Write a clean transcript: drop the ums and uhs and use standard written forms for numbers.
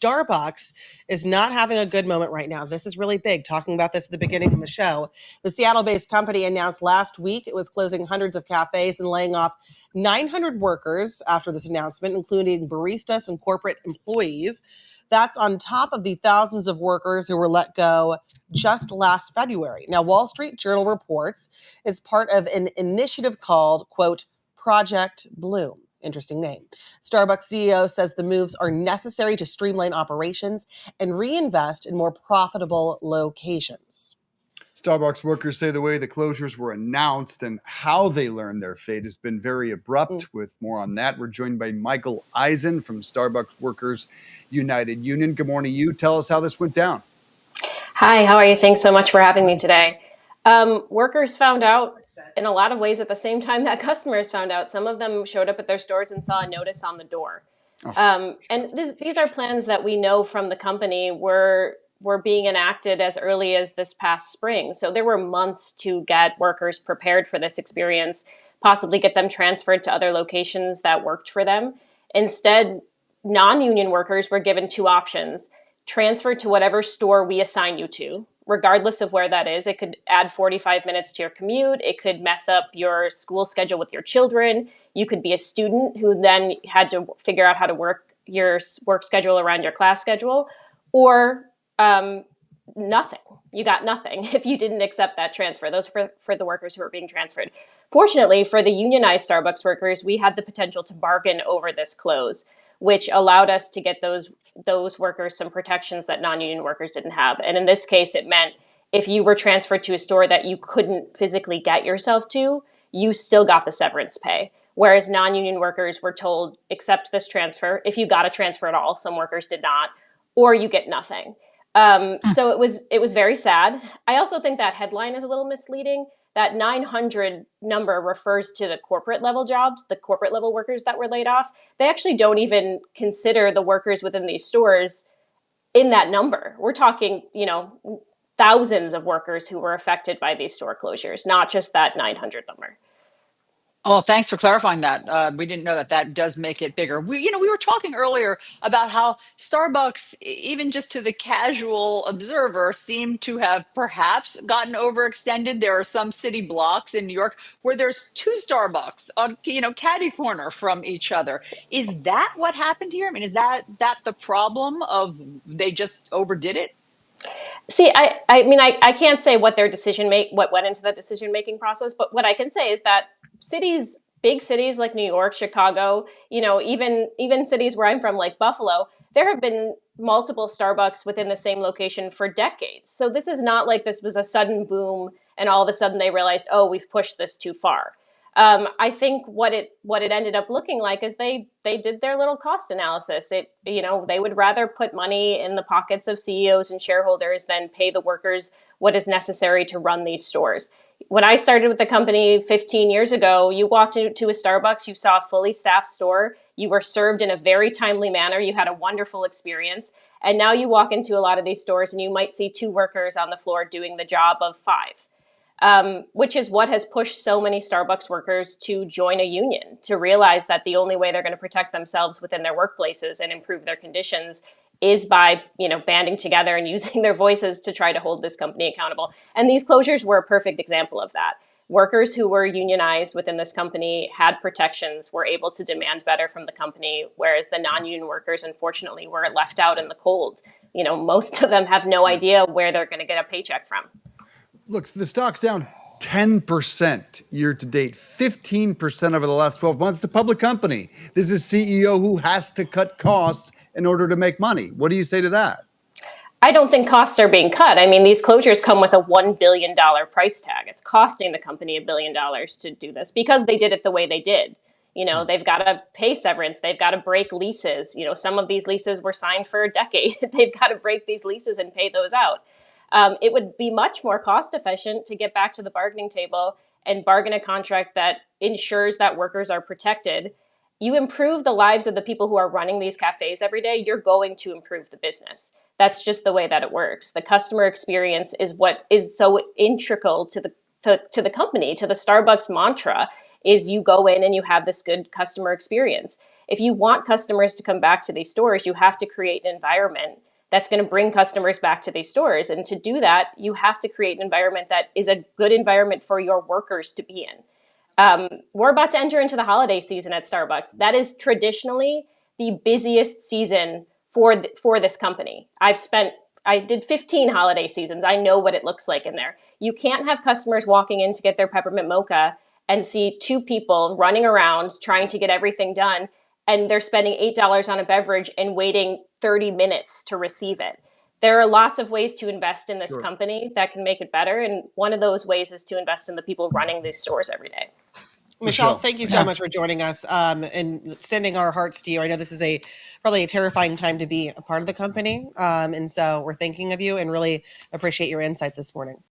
Starbucks is not having a good moment right now. This is really big. Talking about this at the beginning of the show. The Seattle-based company announced last week it was closing hundreds of cafes and laying off 900 workers after this announcement, including baristas and corporate employees. That's on top of the thousands of workers who were let go just last February. Now, Wall Street Journal reports it's part of an initiative called, quote, Project Bloom. Interesting name. Starbucks CEO says the moves are necessary to streamline operations and reinvest in more profitable locations. Starbucks workers say the way the closures were announced and how they learned their fate has been very abrupt. With more on that, we're joined by Michelle Eisen from Starbucks Workers United Union. Good morning, you. Tell us how this went down. Hi, how are you? Thanks so much for having me today. Workers found out in a lot of ways at the same time that customers found out. Some of them showed up at their stores and saw a notice on the door. And these are plans that we know from the company were being enacted as early as this past spring. So there were months to get workers prepared for this experience, possibly get them transferred to other locations that worked for them. Instead, non-union workers were given two options: transfer to whatever store we assign you to, regardless of where that is. It could add 45 minutes to your commute. It could mess up your school schedule with your children. You could be a student who then had to figure out how to work your work schedule around your class schedule, or nothing. You got nothing if you didn't accept that transfer. Those for the workers who are being transferred. Fortunately, for the unionized Starbucks workers, we had the potential to bargain over this close, which allowed us to get those workers some protections that non-union workers didn't have. And in this case, it meant if you were transferred to a store that you couldn't physically get yourself to, you still got the severance pay. Whereas non-union workers were told, accept this transfer. If you got a transfer at all, some workers did not, or you get nothing. So it was very sad. I also think that headline is a little misleading. That 900 number refers to the corporate level jobs, the corporate level workers that were laid off. They actually don't even consider the workers within these stores in that number. We're talking, thousands of workers who were affected by these store closures, not just that 900 number. Oh, thanks for clarifying that. We didn't know that does make it bigger. We were talking earlier about how Starbucks, even just to the casual observer, seemed to have perhaps gotten overextended. There are some city blocks in New York where there's two Starbucks on, catty corner from each other. Is that what happened here? I mean, is that the problem of they just overdid it? See, I can't say what what went into that decision-making process, but what I can say is that big cities like New York, Chicago, even cities where I'm from, like Buffalo, there have been multiple Starbucks within the same location for decades. So this is not like this was a sudden boom and all of a sudden they realized, oh, we've pushed this too far. I think what it ended up looking like is they did their little cost analysis. They would rather put money in the pockets of CEOs and shareholders than pay the workers what is necessary to run these stores. When I started with the company 15 years ago, you walked into a Starbucks, you saw a fully staffed store, you were served in a very timely manner, you had a wonderful experience. And now you walk into a lot of these stores and you might see two workers on the floor doing the job of five. Which is what has pushed so many Starbucks workers to join a union, to realize that the only way they're going to protect themselves within their workplaces and improve their conditions is by, banding together and using their voices to try to hold this company accountable. And these closures were a perfect example of that. Workers who were unionized within this company had protections, were able to demand better from the company, whereas the non-union workers, unfortunately, were left out in the cold. Most of them have no idea where they're going to get a paycheck from. Look, the stock's down 10% year to date, 15% over the last 12 months. It's a public company. This is a CEO who has to cut costs in order to make money. What do you say to that? I don't think costs are being cut. I mean, these closures come with a $1 billion price tag. It's costing the company $1 billion to do this because they did it the way they did. They've got to pay severance. They've got to break leases. Some of these leases were signed for a decade. They've got to break these leases and pay those out. It would be much more cost efficient to get back to the bargaining table and bargain a contract that ensures that workers are protected. You improve the lives of the people who are running these cafes every day, you're going to improve the business. That's just the way that it works. The customer experience is what is so integral to the company, to the Starbucks mantra, is you go in and you have this good customer experience. if you want customers to come back to these stores, you have to create an environment that's going to bring customers back to these stores. And to do that, you have to create an environment that is a good environment for your workers to be in. We're about to enter into the holiday season at Starbucks. That is traditionally the busiest season for this company. I did 15 holiday seasons. I know what it looks like in there. You can't have customers walking in to get their peppermint mocha and see two people running around trying to get everything done, and they're spending $8 on a beverage and waiting 30 minutes to receive it. There are lots of ways to invest in this company that can make it better. And one of those ways is to invest in the people running these stores every day. Michelle, thank you so much for joining us and sending our hearts to you. I know this is probably a terrifying time to be a part of the company. And so we're thinking of you and really appreciate your insights this morning.